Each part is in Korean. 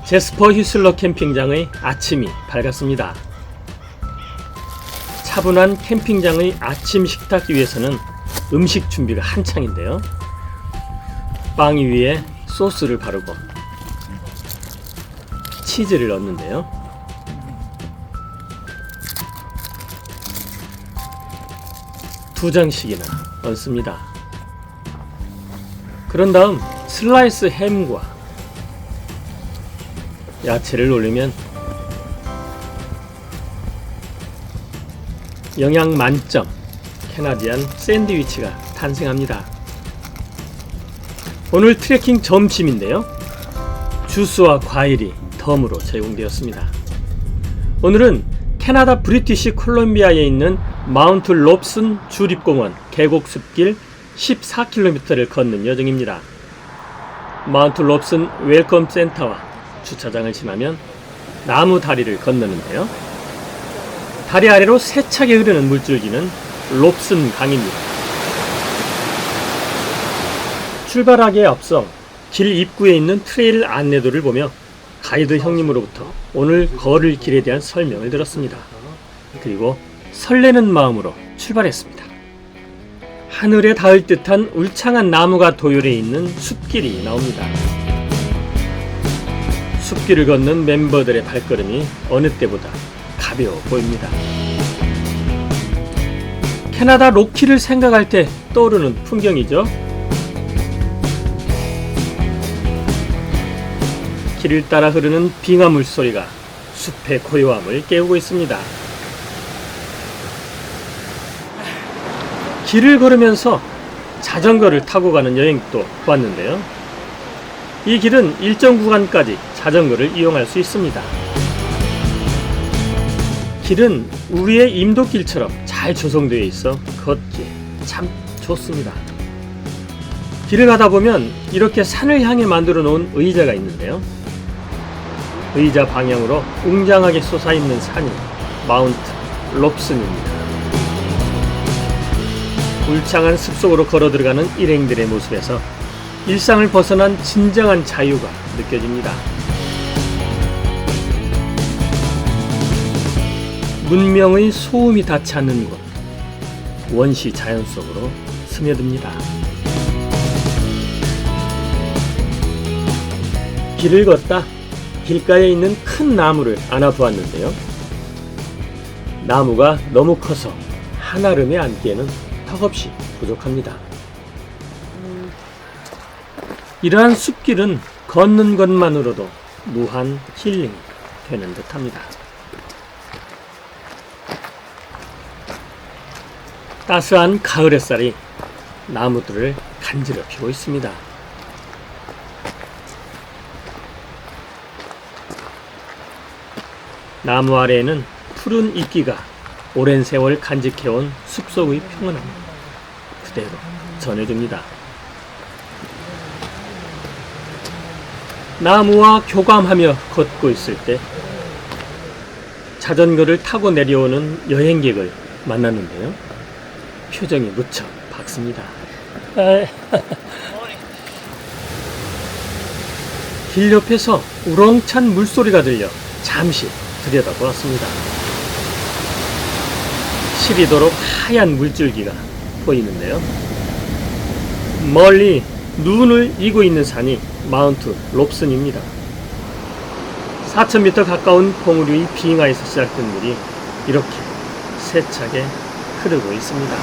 제스퍼 휴슬러 캠핑장의 아침이 밝았습니다. 차분한 캠핑장의 아침 식탁 위에서는 음식 준비가 한창인데요. 빵 위에 소스를 바르고 치즈를 넣는데요. 두 장씩이나 얹습니다. 그런 다음 슬라이스 햄과 야채를 올리면 영양 만점 캐나디안 샌드위치가 탄생합니다. 오늘 트레킹 점심인데요. 주스와 과일이 덤으로 제공되었습니다. 오늘은 캐나다 브리티시 콜롬비아에 있는 마운트 롭슨 주립공원 계곡 숲길 14km를 걷는 여정입니다. 마운트 롭슨 웰컴 센터와 주차장을 지나면 나무 다리를 건너는데요. 다리 아래로 세차게 흐르는 물줄기는 롭슨 강입니다. 출발하기에 앞서 길 입구에 있는 트레일 안내도를 보며 가이드 형님으로부터 오늘 걸을 길에 대한 설명을 들었습니다. 그리고 설레는 마음으로 출발했습니다. 하늘에 닿을 듯한 울창한 나무가 도열해 있는 숲길이 나옵니다. 숲길을 걷는 멤버들의 발걸음이 어느 때보다 가벼워 보입니다. 캐나다 로키를 생각할 때 떠오르는 풍경이죠. 길을 따라 흐르는 빙하물 소리가 숲의 고요함을 깨우고 있습니다. 길을 걸으면서 자전거를 타고 가는 여행도 보았는데요. 이 길은 일정 구간까지 자전거를 이용할 수 있습니다. 길은 우리의 임도길처럼 잘 조성되어 있어 걷기 참 좋습니다. 길을 가다 보면 이렇게 산을 향해 만들어 놓은 의자가 있는데요. 의자 방향으로 웅장하게 솟아있는 산이 마운트 롭슨입니다. 울창한 숲속으로 걸어 들어가는 일행들의 모습에서 일상을 벗어난 진정한 자유가 느껴집니다. 문명의 소음이 닿지 않는 곳, 원시 자연 속으로 스며듭니다. 길을 걷다 길가에 있는 큰 나무를 안아보았는데요. 나무가 너무 커서 한아름에 앉기에는 턱없이 부족합니다. 이러한 숲길은 걷는 것만으로도 무한 힐링이 되는 듯합니다. 따스한 가을 햇살이 나무들을 간지럽히고 있습니다. 나무 아래에는 푸른 이끼가 오랜 세월 간직해온 숲속의 평온함을 그대로 전해줍니다. 나무와 교감하며 걷고 있을 때 자전거를 타고 내려오는 여행객을 만났는데요. 표정이 무척 밝습니다. 길 옆에서 우렁찬 물소리가 들려 잠시 들여다보았습니다. 시리도록 하얀 물줄기가 보이는데요. 멀리 눈을 이고 있는 산이 마운트 롭슨입니다. 4,000m 가까운 봉우리 위 빙하에서 시작된 물이 이렇게 세차게 흐르고 있습니다.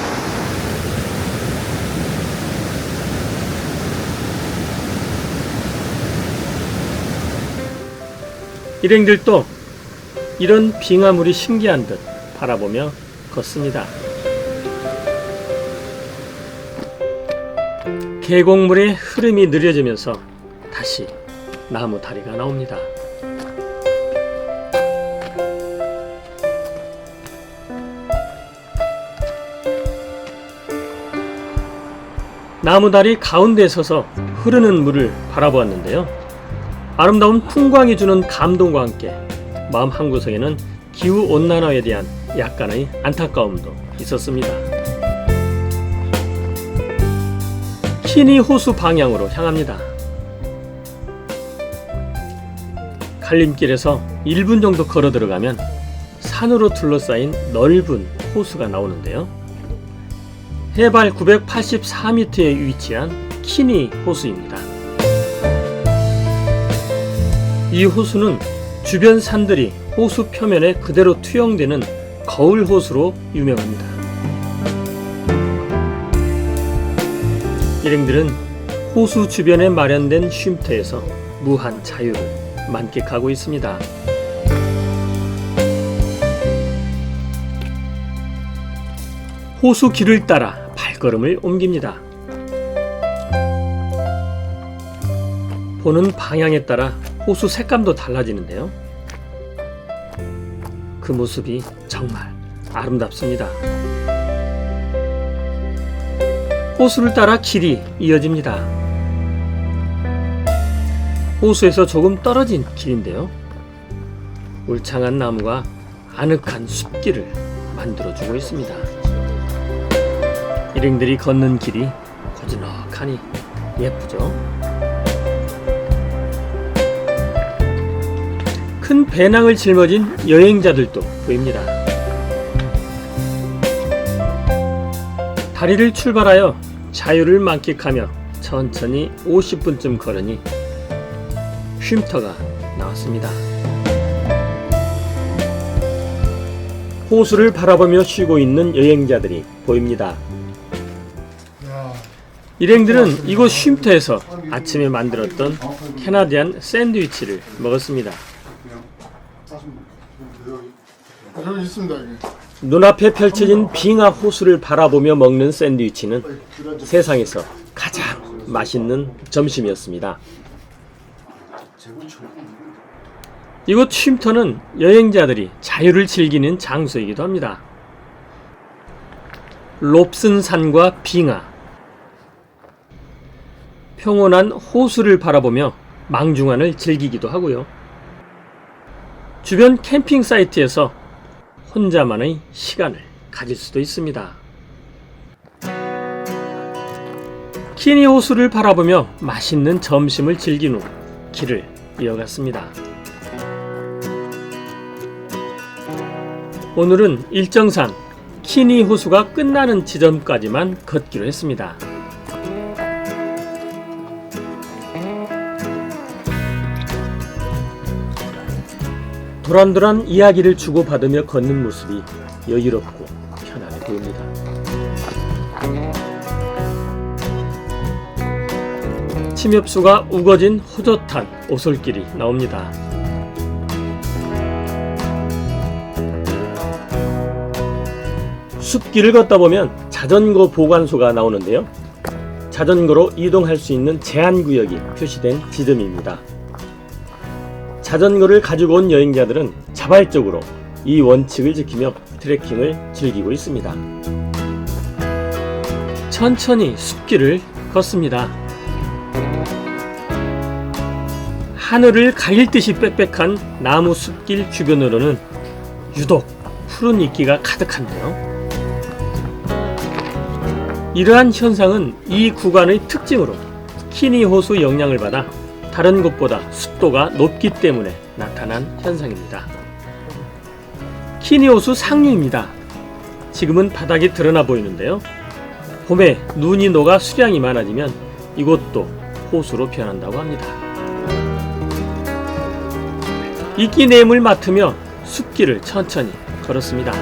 일행들도 이런 빙하물이 신기한 듯 바라보며 걷습니다. 계곡물의 흐름이 느려지면서 다시 나무 다리가 나옵니다. 나무다리 가운데에 서서 흐르는 물을 바라보았는데요. 아름다운 풍광이 주는 감동과 함께 마음 한구석에는 기후온난화에 대한 약간의 안타까움도 있었습니다. 키니 호수 방향으로 향합니다. 갈림길에서 1분 정도 걸어 들어가면 산으로 둘러싸인 넓은 호수가 나오는데요. 해발 984m에 위치한 키니 호수입니다. 이 호수는 주변 산들이 호수 표면에 그대로 투영되는 거울 호수로 유명합니다. 일행들은 호수 주변에 마련된 쉼터에서 무한 자유를 만끽하고 있습니다. 호수 길을 따라 발걸음을 옮깁니다. 보는 방향에 따라 호수 색감도 달라지는데요. 그 모습이 정말 아름답습니다. 호수를 따라 길이 이어집니다. 호수에서 조금 떨어진 길인데요. 울창한 나무가 아늑한 숲길을 만들어주고 있습니다. 일행들이 걷는 길이 고즈넉하니 예쁘죠? 큰 배낭을 짊어진 여행자들도 보입니다. 다리를 출발하여 자유를 만끽하며 천천히 50분쯤 걸으니 쉼터가 나왔습니다. 호수를 바라보며 쉬고 있는 여행자들이 보입니다. 일행들은 이곳 쉼터에서 아침에 만들었던 캐나디안 샌드위치를 먹었습니다. 여기 있습니다. 여기. 눈앞에 펼쳐진 빙하 호수를 바라보며 먹는 샌드위치는 세상에서 가장 맛있는 점심이었습니다. 이곳 쉼터는 여행자들이 자유를 즐기는 장소이기도 합니다. 롭슨산과 빙하, 평온한 호수를 바라보며 망중한을 즐기기도 하고요. 주변 캠핑 사이트에서 혼자만의 시간을 가질 수도 있습니다. 키니 호수를 바라보며 맛있는 점심을 즐긴 후 길을 이어갔습니다. 오늘은 일정상 키니 호수가 끝나는 지점까지만 걷기로 했습니다. 도란도란 이야기를 주고받으며 걷는 모습이 여유롭고 편안해 보입니다. 침엽수가 우거진 호젓한 오솔길이 나옵니다. 숲길을 걷다 보면 자전거 보관소가 나오는데요. 자전거로 이동할 수 있는 제한구역이 표시된 지점입니다. 자전거를 가지고 온 여행자들은 자발적으로 이 원칙을 지키며 트레킹을 즐기고 있습니다. 천천히 숲길을 걷습니다. 하늘을 가릴 듯이 빽빽한 나무 숲길 주변으로는 유독 푸른 이끼가 가득한데요. 이러한 현상은 이 구간의 특징으로 키니 호수 영향을 받아 다른 곳보다 습도가 높기 때문에 나타난 현상입니다. 키니 호수 상류입니다. 지금은 바닥이 드러나 보이는데요. 봄에 눈이 녹아 수량이 많아지면 이곳도 호수로 변한다고 합니다. 이끼 내음을 맡으며 숲길을 천천히 걸었습니다.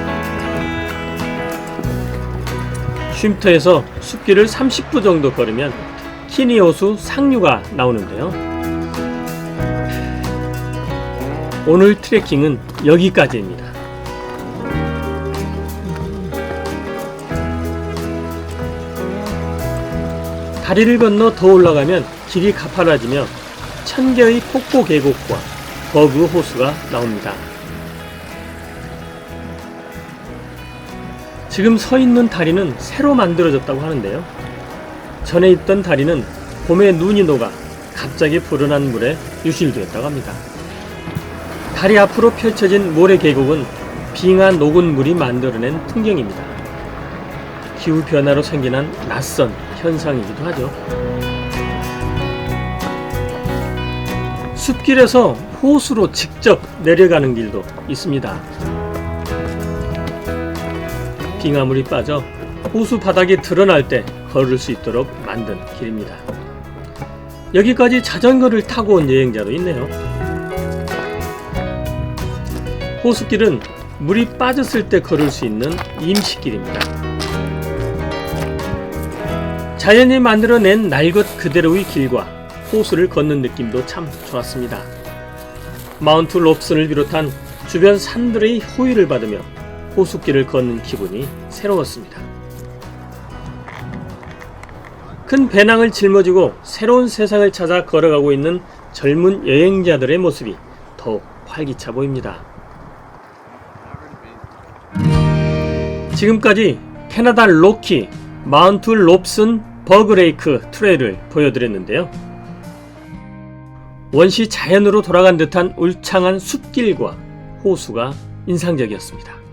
쉼터에서 숲길을 30분 정도 걸으면 키니 호수 상류가 나오는데요. 오늘 트레킹은 여기까지입니다. 다리를 건너 더 올라가면 길이 가파라지며 1000개의 폭포 계곡과 버그 호수가 나옵니다. 지금 서 있는 다리는 새로 만들어졌다고 하는데요. 전에 있던 다리는 봄에 눈이 녹아 갑자기 불어난 물에 유실되었다고 합니다. 다리 앞으로 펼쳐진 모래 계곡은 빙하 녹은 물이 만들어낸 풍경입니다. 기후변화로 생겨난 낯선 현상이기도 하죠. 숲길에서 호수로 직접 내려가는 길도 있습니다. 빙하물이 빠져 호수 바닥이 드러날 때 걸을 수 있도록 만든 길입니다. 여기까지 자전거를 타고 온 여행자도 있네요. 호수길은 물이 빠졌을 때 걸을 수 있는 임시길입니다. 자연이 만들어낸 날 것 그대로의 길과 호수를 걷는 느낌도 참 좋았습니다. 마운트 롭슨을 비롯한 주변 산들의 호의를 받으며 호수길을 걷는 기분이 새로웠습니다. 큰 배낭을 짊어지고 새로운 세상을 찾아 걸어가고 있는 젊은 여행자들의 모습이 더욱 활기차 보입니다. 지금까지 캐나다 로키 마운트 롭슨 버그레이크 트레일을 보여드렸는데요. 원시 자연으로 돌아간 듯한 울창한 숲길과 호수가 인상적이었습니다.